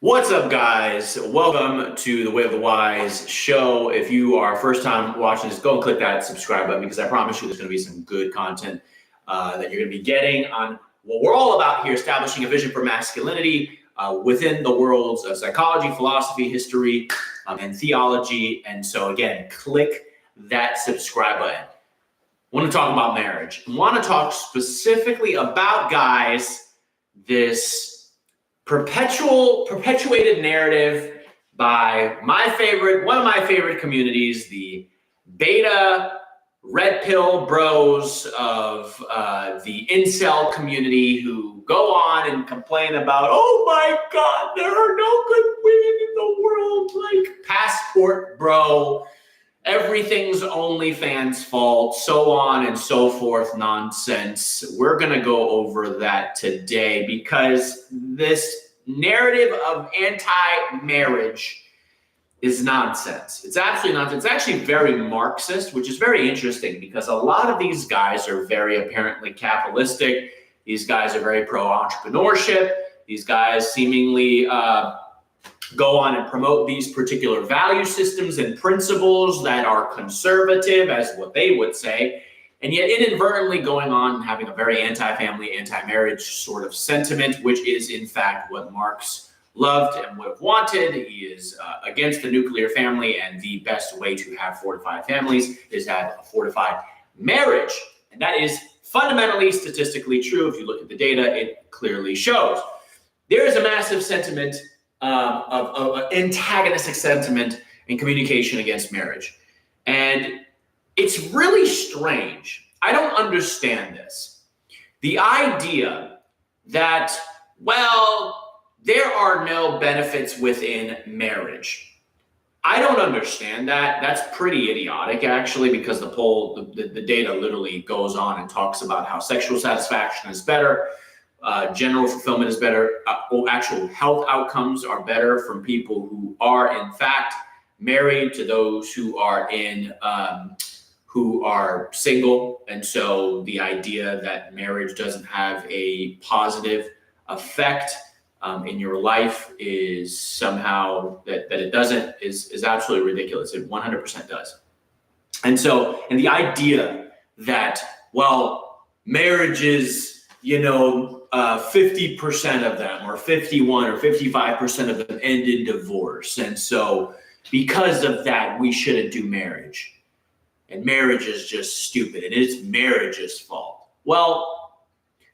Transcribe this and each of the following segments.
What's up, guys? Welcome to the Way of the Wise show. If you are first time watching this, go and click that subscribe button because I promise you there's going to be some good content that you're going to be getting on what we're all about here, establishing a vision for masculinity within the worlds of psychology, philosophy, history, and theology. And so again, click that subscribe button. I want to talk about marriage. I want to talk specifically about, guys, this perpetuated narrative by one of my favorite communities, the beta red pill bros of the incel community, who go on and complain about, oh my God, there are no good women in the world, like passport bro, everything's OnlyFans fault, so on and so forth nonsense. We're going to go over that today because this narrative of anti-marriage is nonsense. It's absolutely nonsense. It's actually very Marxist, which is very interesting because a lot of these guys are very apparently capitalistic. These guys are very pro-entrepreneurship. These guys seemingly go on and promote these particular value systems and principles that are conservative, as what they would say, and yet inadvertently going on and having a very anti-family, anti-marriage sort of sentiment, which is in fact what Marx loved and would have wanted. He is against the nuclear family, and the best way to have fortified families is have a fortified marriage. And that is fundamentally statistically true. If you look at the data, it clearly shows. There is a massive sentiment of antagonistic sentiment and communication against marriage. And it's really strange. I don't understand this. The idea that, well, there are no benefits within marriage. I don't understand that. That's pretty idiotic, actually, because the data literally goes on and talks about how sexual satisfaction is better, general fulfillment is better, actual health outcomes are better from people who are in fact married to those who are single. And so the idea that marriage doesn't have a positive effect in your life is somehow that it doesn't is absolutely ridiculous. It 100% does. And the idea that, well, marriage is, 50% of them, or 51 or 55% of them end in divorce. And so because of that, we shouldn't do marriage. And marriage is just stupid, and it's marriage's fault. Well,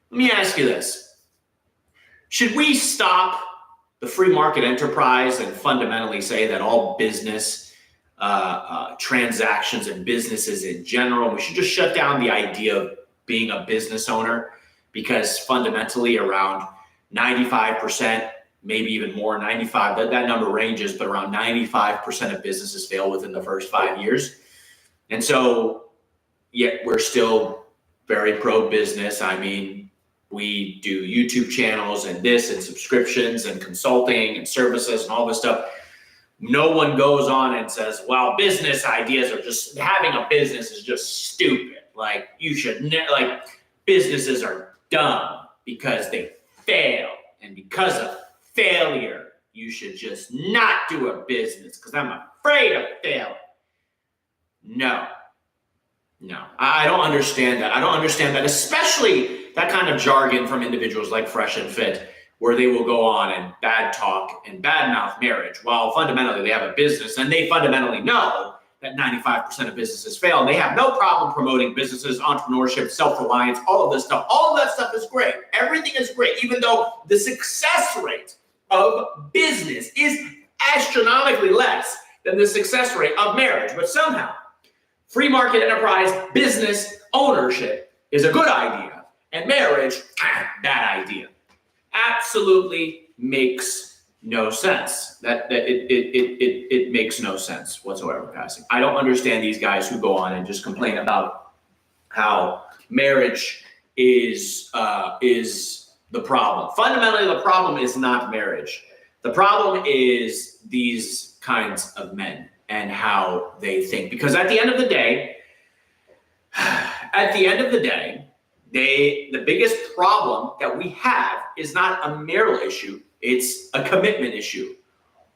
let me ask you this. Should we stop the free market enterprise and fundamentally say that all business transactions and businesses in general, we should just shut down the idea of being a business owner? Because fundamentally around 95%, maybe even more, 95, that number ranges, but around 95% of businesses fail within the first 5 years. And so, yet we're still very pro-business. I mean, we do YouTube channels and this and subscriptions and consulting and services and all this stuff. No one goes on and says, well, business ideas are just, having a business is just stupid. Like, you should, businesses are dumb because they fail, and because of failure you should just not do a business because I'm afraid of failing. No, I don't understand that. I don't understand that, especially that kind of jargon from individuals like Fresh and Fit, where they will go on and bad talk and badmouth marriage while fundamentally they have a business, and they fundamentally know that 95% of businesses fail. And they have no problem promoting businesses, entrepreneurship, self-reliance, all of this stuff. All of that stuff is great. Everything is great, even though the success rate of business is astronomically less than the success rate of marriage. But somehow, free market enterprise business ownership is a good idea, and marriage, bad idea. Absolutely makes no sense. It makes no sense whatsoever, guys. I don't understand these guys who go on and just complain about how marriage is the problem. Fundamentally, the problem is not marriage. The problem is these kinds of men and how they think. Because at the end of the day, the biggest problem that we have is not a marital issue. It's a commitment issue.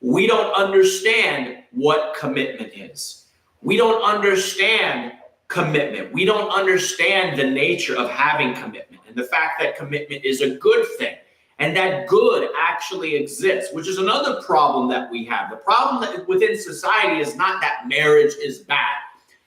We don't understand what commitment is. We don't understand commitment. We don't understand the nature of having commitment and the fact that commitment is a good thing and that good actually exists, which is another problem that we have. The problem that within society is not that marriage is bad.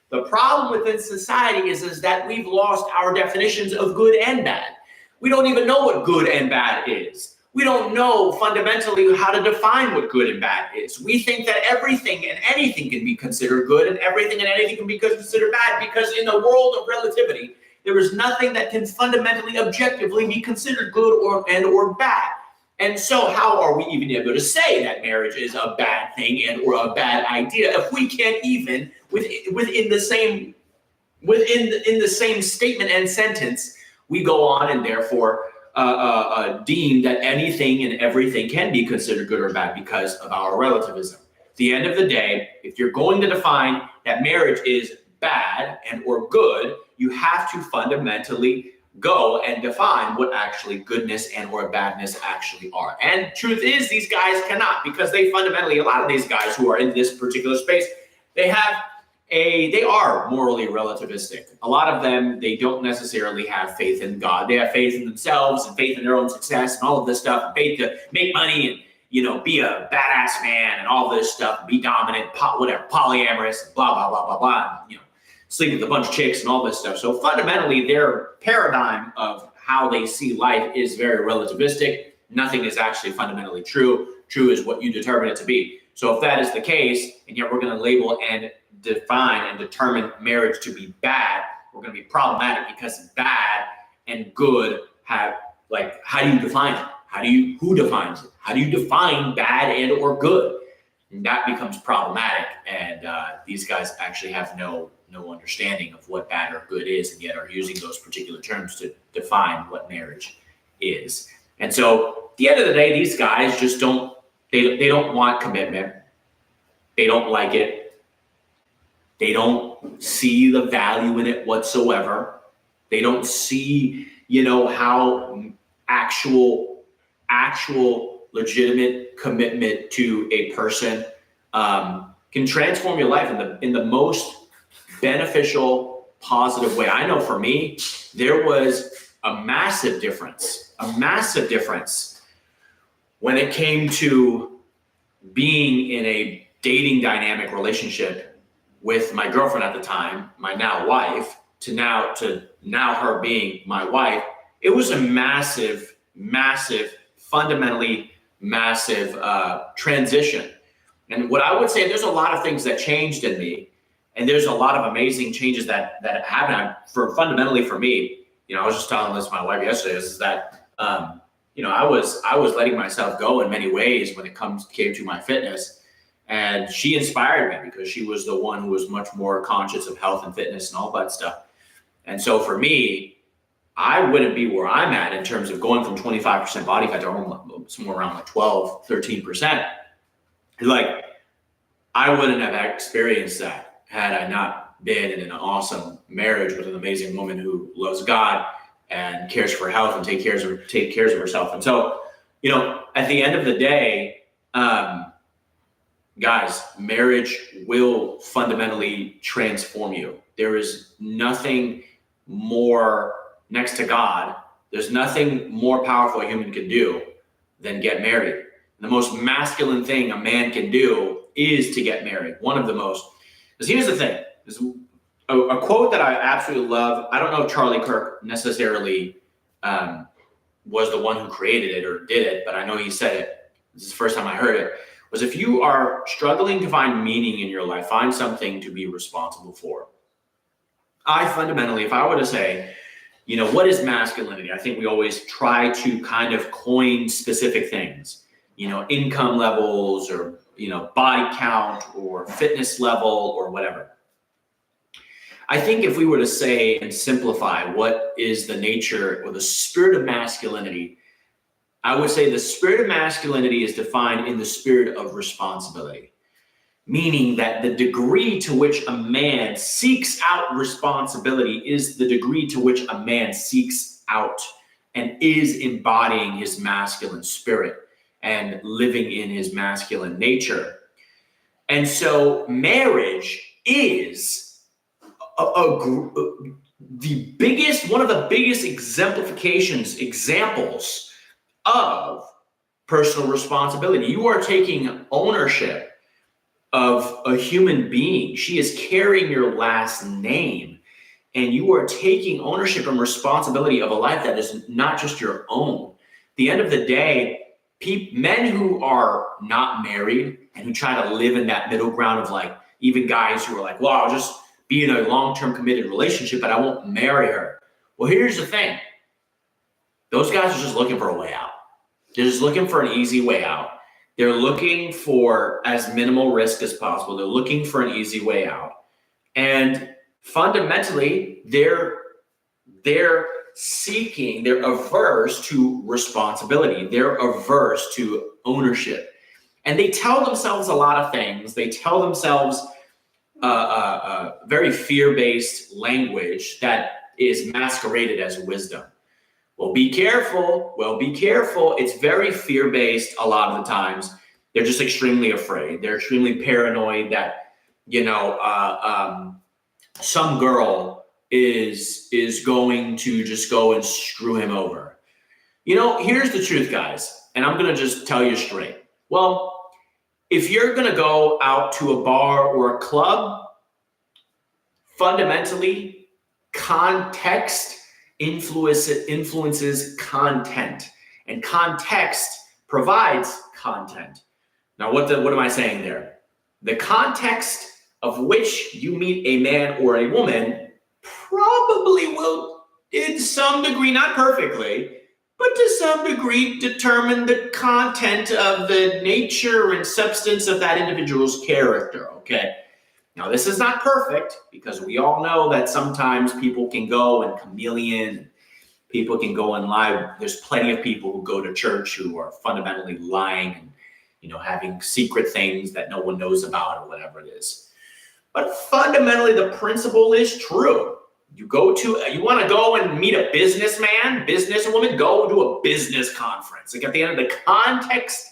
The problem within society is that we've lost our definitions of good and bad. We don't even know what good and bad is. We don't know fundamentally how to define what good and bad is. We think that everything and anything can be considered good and everything and anything can be considered bad because in the world of relativity, there is nothing that can fundamentally, objectively be considered good or bad. And so how are we even able to say that marriage is a bad thing and or a bad idea if we can't even within the same statement and sentence we go on and therefore deem that anything and everything can be considered good or bad because of our relativism. At the end of the day, if you're going to define that marriage is bad and or good, you have to fundamentally go and define what actually goodness and or badness actually are. And truth is, these guys cannot, because they fundamentally, a lot of these guys who are in this particular space, they are morally relativistic. A lot of them, they don't necessarily have faith in God. They have faith in themselves and faith in their own success and all of this stuff, faith to make money and, be a badass man and all this stuff, be dominant, polyamorous, blah, blah, blah, blah, blah, sleep with a bunch of chicks and all this stuff. So fundamentally, their paradigm of how they see life is very relativistic. Nothing is actually fundamentally true. True is what you determine it to be. So if that is the case, and yet we're going to label and define and determine marriage to be bad, we're going to be problematic because bad and good have, how do you define it? Who defines it? How do you define bad and or good? And that becomes problematic. And these guys actually have no understanding of what bad or good is, and yet are using those particular terms to define what marriage is. And so at the end of the day, these guys just don't want commitment. They don't like it. They don't see the value in it whatsoever. They don't see, how actual legitimate commitment to a person can transform your life in the most beneficial, positive way. I know for me, there was a massive difference when it came to being in a dating dynamic relationship with my girlfriend at the time, my now wife, to now her being my wife. It was a massive, fundamentally massive transition. And what I would say, there's a lot of things that changed in me, and there's a lot of amazing changes that happened. Fundamentally for me, I was just telling this to my wife yesterday, is that I was letting myself go in many ways when it came to my fitness, and she inspired me because she was the one who was much more conscious of health and fitness and all that stuff. And so for me, I wouldn't be where I'm at in terms of going from 25% body fat to somewhere around 12, 13%. I wouldn't have experienced that had I not been in an awesome marriage with an amazing woman who loves God and cares for health and take cares of herself. And so, at the end of the day, guys, marriage will fundamentally transform you. There is nothing more next to God. There's nothing more powerful a human can do than get married. The most masculine thing a man can do is to get married. One of the most. Because here's the thing. There's a quote that I absolutely love. I don't know if Charlie Kirk necessarily was the one who created it or did it, but I know he said it. This is the first time I heard it. Was, if you are struggling to find meaning in your life, find something to be responsible for. I fundamentally, if I were to say, what is masculinity? I think we always try to kind of coin specific things, income levels or, body count or fitness level or whatever. I think if we were to say and simplify what is the nature or the spirit of masculinity, I would say the spirit of masculinity is defined in the spirit of responsibility, meaning that the degree to which a man seeks out responsibility is the degree to which a man seeks out and is embodying his masculine spirit. and living in his masculine nature. And so marriage is one of the biggest examples of personal responsibility. You are taking ownership of a human being. She is carrying your last name, and you are taking ownership and responsibility of a life that is not just your own. At the end of the day, men who are not married and who try to live in that middle ground of like, even guys who are like, well, I'll just be in a long-term committed relationship, but I won't marry her. Well, here's the thing. Those guys are just looking for a way out. They're just looking for an easy way out. They're looking for as minimal risk as possible. They're looking for an easy way out. And fundamentally, they're averse to responsibility. They're averse to ownership. And they tell themselves a lot of things. They tell themselves very fear-based language that is masqueraded as wisdom. Well, be careful. It's very fear-based a lot of the times. They're just extremely afraid. They're extremely paranoid that, some girl is going to just go and screw him over. Here's the truth, guys, and I'm going to just tell you straight. Well, if you're going to go out to a bar or a club, fundamentally, context influences content, and context provides content. Now, what am I saying there? The context of which you meet a man or a woman probably will, in some degree, not perfectly, but to some degree, determine the content of the nature and substance of that individual's character, okay? Now, this is not perfect, because we all know that sometimes people can go and chameleon, people can go and lie. There's plenty of people who go to church who are fundamentally lying and, having secret things that no one knows about or whatever it is. But fundamentally, the principle is true. You want to go and meet a businessman, businesswoman, go to a business conference. Like, at the end of the context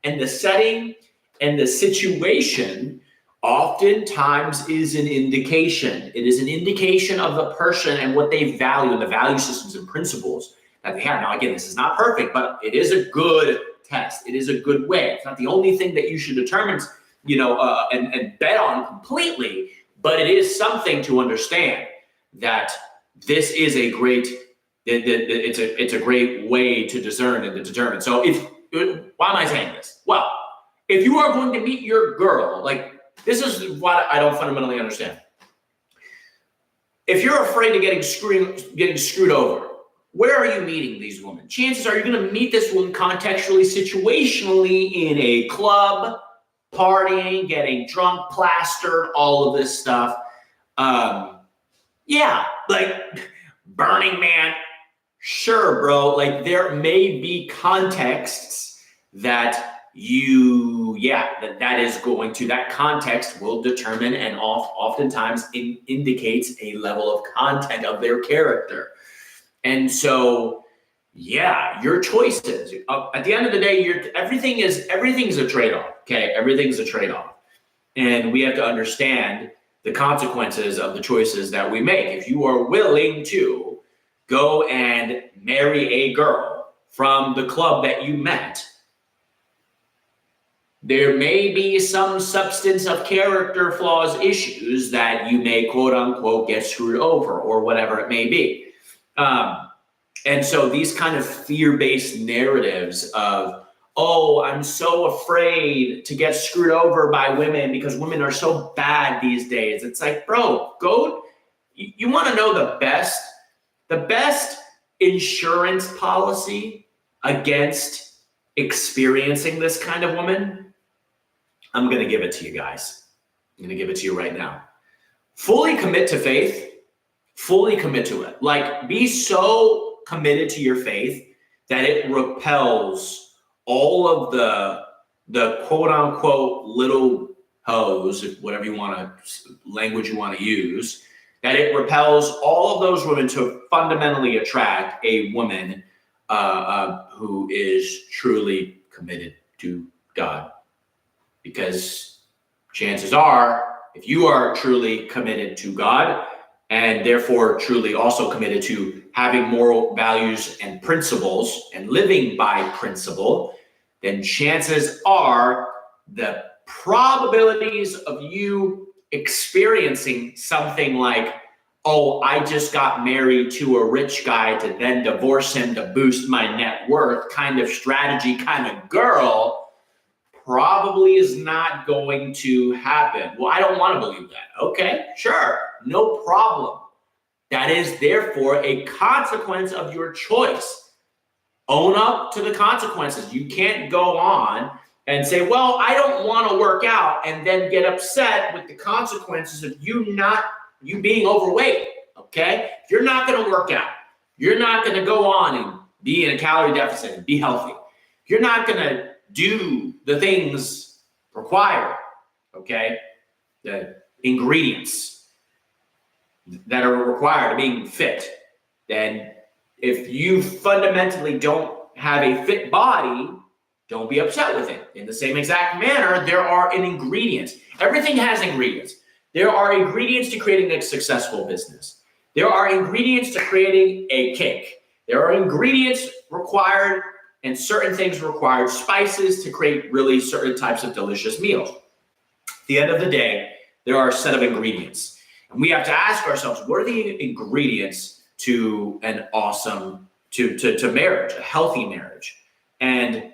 and the setting and the situation oftentimes is an indication. It is an indication of the person and what they value and the value systems and principles that they have. Now, again, this is not perfect, but it is a good test. It is a good way. It's not the only thing that you should determine, and bet on completely, but it is something to understand that this is a great, it's a great way to discern and to determine. So why am I saying this? Well, if you are going to meet your girl, like, this is what I don't fundamentally understand. If you're afraid of getting screwed over, where are you meeting these women? Chances are you're going to meet this woman contextually, situationally, in a club, partying, getting drunk, plastered, all of this stuff. Yeah, like Burning Man. Sure, bro. Like, there may be contexts that that context will determine and oftentimes indicates a level of content of their character. And so, your choices. At the end of the day, everything's a trade-off. Okay, everything's a trade-off, and we have to understand the consequences of the choices that we make. If you are willing to go and marry a girl from the club that you met, there may be some substance of character flaws issues that you may, quote unquote, get screwed over or whatever it may be. And so these kind of fear-based narratives of, oh, I'm so afraid to get screwed over by women because women are so bad these days. It's like, bro, you want to know the best insurance policy against experiencing this kind of woman? I'm going to give it to you guys. I'm going to give it to you right now. Fully commit to faith. Fully commit to it. Like, be so committed to your faith that it repels all of the quote unquote little hoes, whatever language you want to use, that it repels all of those women to fundamentally attract a woman who is truly committed to God. Because chances are, if you are truly committed to God, and therefore truly also committed to having moral values and principles and living by principle, then chances are the probabilities of you experiencing something like, oh, I just got married to a rich guy to then divorce him to boost my net worth kind of strategy kind of girl, probably is not going to happen. Well, I don't want to believe that. Okay, sure, no problem. That is therefore a consequence of your choice. Own up to the consequences. You can't go on and say, well, I don't want to work out, and then get upset with the consequences of you being overweight. Okay? You're not going to work out. You're not going to go on and be in a calorie deficit and be healthy. You're not going to do the things required, okay? The ingredients that are required to being fit. Then if you fundamentally don't have a fit body, don't be upset with it. In the same exact manner, there are ingredients. Everything has ingredients. There are ingredients to creating a successful business. There are ingredients to creating a cake. There are ingredients required and certain things required, spices to create really certain types of delicious meals. At the end of the day, there are a set of ingredients. And we have to ask ourselves, what are the ingredients to an awesome, to marriage, a healthy marriage? And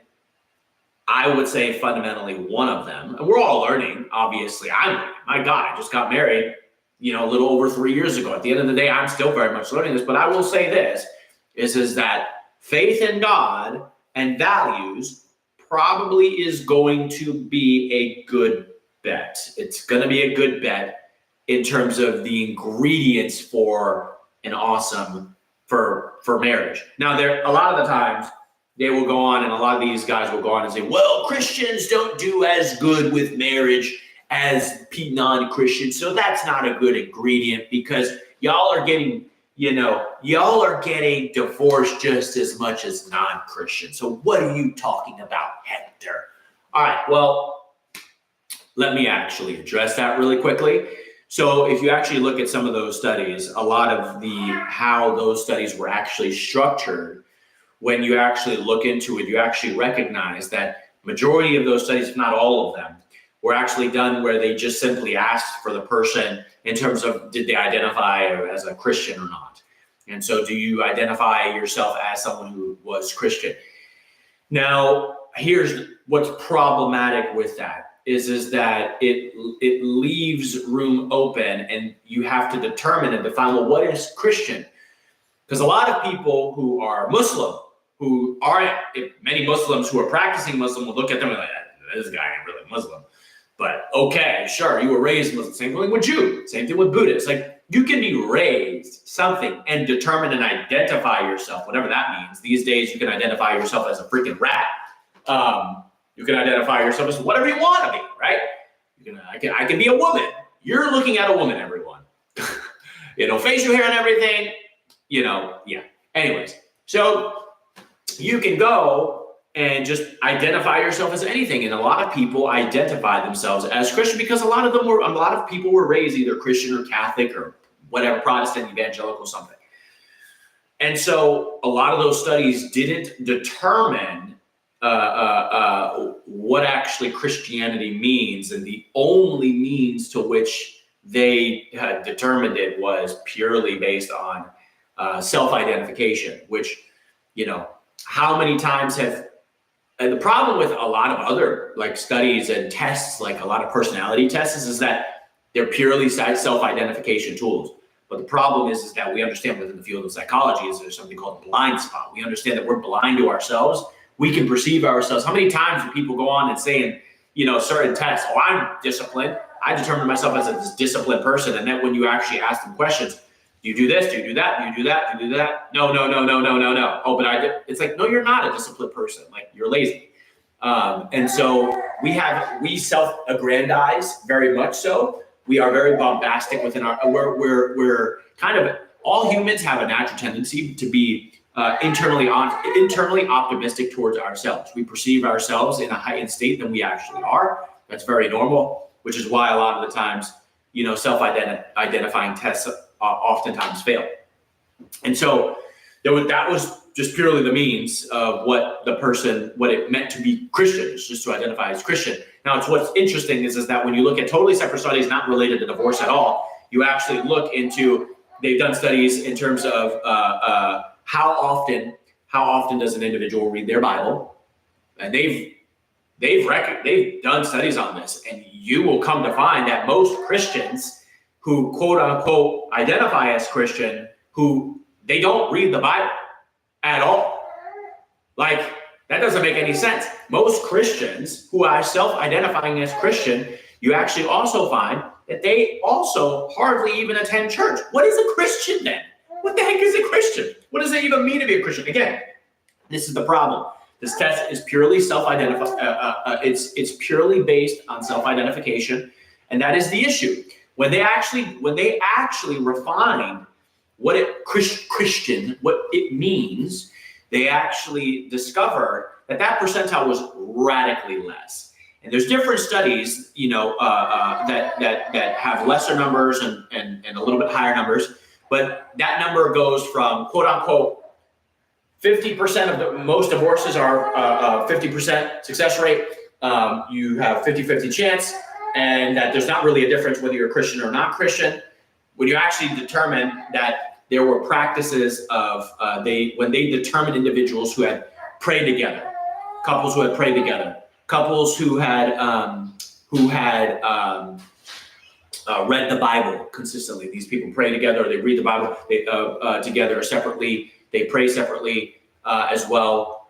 I would say fundamentally one of them, and we're all learning, obviously. I'm learning. My God, I just got married, a little over 3 years ago. At the end of the day, I'm still very much learning this, but I will say this, is that faith in God and values probably is going to be a good bet. It's going to be a good bet in terms of the ingredients for an awesome, for marriage. Now, there a lot of the times they will go on, and a lot of these guys will go on and say, well, Christians don't do as good with marriage as non-Christians, so that's not a good ingredient because y'all are getting divorced just as much as non-Christians. So what are you talking about, Hector? All right, well, let me actually address that really quickly. So if you actually look at some of those studies, a lot of how those studies were actually structured, when you actually look into it, you actually recognize that majority of those studies, if not all of them, were actually done where they just simply asked for the person in terms of, did they identify as a Christian or not? And so do you identify yourself as someone who was Christian? Now, here's what's problematic with that is that it leaves room open, and you have to determine and define, well, what is Christian? Because a lot of people who are Muslim, who aren't, many Muslims who are practicing Muslim will look at them and be like, this guy ain't really Muslim. But okay, sure, you were raised Muslim. Same thing with Jew, same thing with Buddhist. Like, you can be raised something and determine and identify yourself, whatever that means. These days, you can identify yourself as a freaking rat. You can identify yourself as whatever you want to be, right? I can be a woman. You're looking at a woman, everyone. Facial hair and everything, yeah. Anyways, so you can go and just identify yourself as anything. And a lot of people identify themselves as Christian because a lot of people were raised either Christian or Catholic or whatever, Protestant, evangelical, something. And so a lot of those studies didn't determine what actually Christianity means. And the only means to which they determined it was purely based on self-identification, which, how many times and the problem with a lot of other studies and tests, like a lot of personality tests, is that they're purely self-identification tools. But the problem is that we understand within the field of psychology is there's something called a blind spot. We understand that we're blind to ourselves. We can perceive ourselves. How many times do people go on and say in, certain tests, oh, I'm disciplined. I determine myself as a disciplined person. And then when you actually ask them questions, do you do this? Do you do that? Do you do that? Do you do that? No. Oh, but I did. It's like, no, you're not a disciplined person. You're lazy. And so we self-aggrandize very much so. We are very bombastic within we're kind of, all humans have a natural tendency to be internally optimistic towards ourselves. We perceive ourselves in a heightened state than we actually are. That's very normal, which is why a lot of the times, self-identifying tests oftentimes fail. And so that was just purely the means of what it meant to be Christian, is just to identify as Christian. Now, what's interesting is that when you look at totally separate studies not related to divorce at all, you actually look into, they've done studies in terms of how often does an individual read their Bible, and they've done studies on this, and you will come to find that most Christians who quote unquote identify as Christian, they don't read the Bible at all. Like, that doesn't make any sense. Most Christians who are self-identifying as Christian, you actually also find that they also hardly even attend church. What is a Christian then? What the heck is a Christian? What does it even mean to be a Christian? Again, this is the problem. This test is purely it's purely based on self-identification, and that is the issue. When they actually refine Christian, what it means, they actually discover that percentile was radically less. And there's different studies, that have lesser numbers and a little bit higher numbers, but that number goes from quote unquote 50% of most divorces are 50% success rate. You have 50-50 chance, and that there's not really a difference whether you're Christian or not Christian. When you actually determine that there were practices of when they determined individuals who had prayed together, couples who had prayed together, couples who had read the Bible consistently. These people pray together, they read the Bible together or separately, they pray separately as well.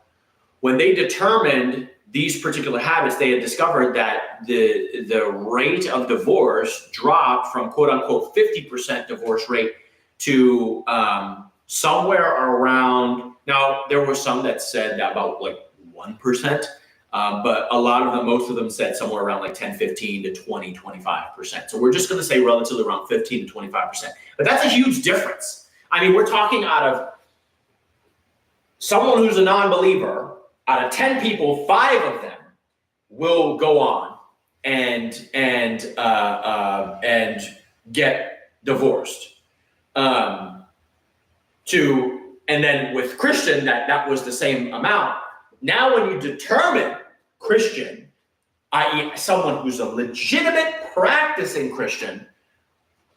When they determined these particular habits, they had discovered that the rate of divorce dropped from quote unquote 50% divorce rate to somewhere around, now there were some that said about like 1%, but most of them said somewhere around like 10, 15 to 20, 25%. So we're just going to say relatively around 15 to 25%. But that's a huge difference. I mean, we're talking out of someone who's a non-believer, out of 10 people, 5 of them will go on and get divorced. And then with Christian, that was the same amount. Now, when you determine Christian, i.e., someone who's a legitimate practicing Christian,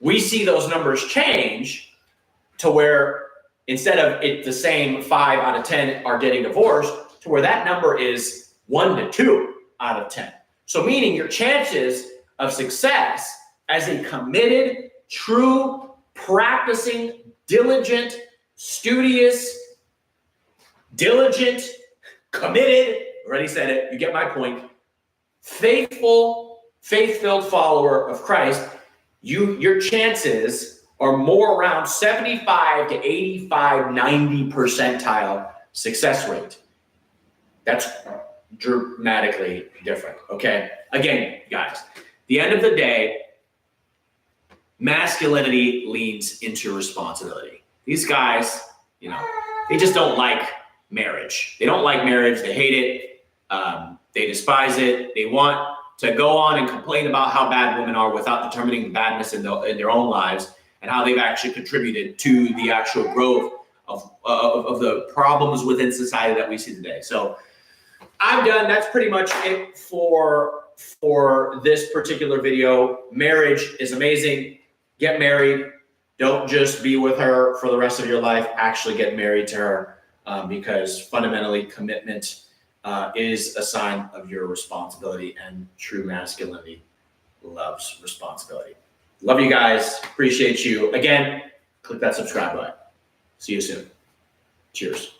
we see those numbers change to where instead of it the same 5 out of 10 are getting divorced, to where that number is 1 to 2 out of 10. So meaning your chances of success as a committed, true, practicing, diligent, studious, committed, already said it, you get my point, faithful, faith-filled follower of Christ, your chances are more around 75 to 85, 90 percentile success rate. That's dramatically different, okay? Again, guys, the end of the day, masculinity leans into responsibility. These guys, they just don't like marriage. They don't like marriage. They hate it. They despise it. They want to go on and complain about how bad women are without determining the badness in their own lives and how they've actually contributed to the actual growth of the problems within society that we see today. So I'm done. That's pretty much it for this particular video. Marriage is amazing. Get married. Don't just be with her for the rest of your life. Actually get married to her because fundamentally commitment is a sign of your responsibility, and true masculinity loves responsibility. Love you guys. Appreciate you. Again, click that subscribe button. See you soon. Cheers.